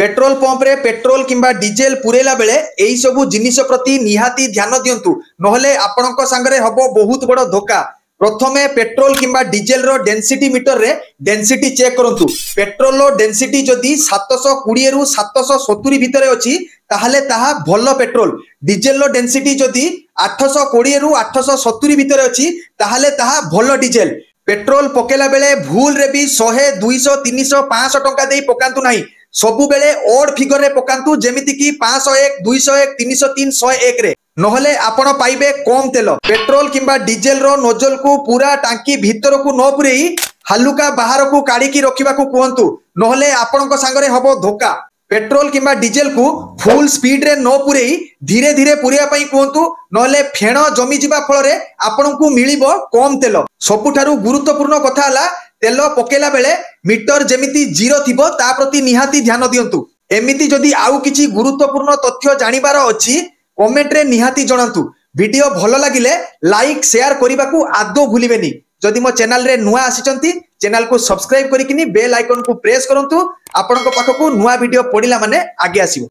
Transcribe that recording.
Petrol pump रे petrol किंबा diesel पुरेला बेले एई सबु जिनिस प्रति निहाती ध्यान दियंतु नहले आपणक सांगरे हबो बहुत बड़ धोखा। प्रथमे पेट्रोल किंबा डीजेल रो डेंसिटी मीटर रे डेंसिटी चेक करंतु। पेट्रोल रो डेंसिटी जदी 720 रु 770 भितरे अछि ताहले ताहा भलो पेट्रोल। डीजेल रो डेंसिटी जदी 820 रु 870 भितरे अछि ताहले ताहा भलो डीजेल। पेट्रोल पकेला बेले भूल रे भी 100 200 300 500 टंका देई पकांतु नाही। सबु बेले ओड फिगर रे पकांतु जेमिति की 501 201 303 101 रे नहले आपण पाइबे कम तेल। पेट्रोल किंबा डीजेल रो नोजल को पूरा टांकी भीतर को न पुरेई हालुका बाहर को काढ़ी की रखिबा को कहंतु नहले आपणक सांगरे हबो धोखा। पेट्रोल किंबा डीजेल को फुल स्पीड रे न पुरेई धीरे धीरे पुरिया पई कहंतु नहले फेण जमी जिबा फल रे आपणकु मिलिबो कम तेल। सबुठारु गुरुत्वपूर्ण कथा हला तेल पकेला बेले मीटर जेमिति जीरो थिबो ता प्रति निहाती ध्यान दियंतु। एमिति जदि आउ किछि गुरुत्वपूर्ण तथ्य जानिबार अछि कमेंट रे निहाती जणांतु। वीडियो भलो लागिले लाइक शेयर करिबा को आदो भूलिबेनी। जदि मो चैनल रे नुआ आसिचंती चैनल को सब्सक्राइब करिकिनी बेल आइकन को प्रेस करंतु आपनक पाखकु नुआ वीडियो पडिला माने आगे आसीबो।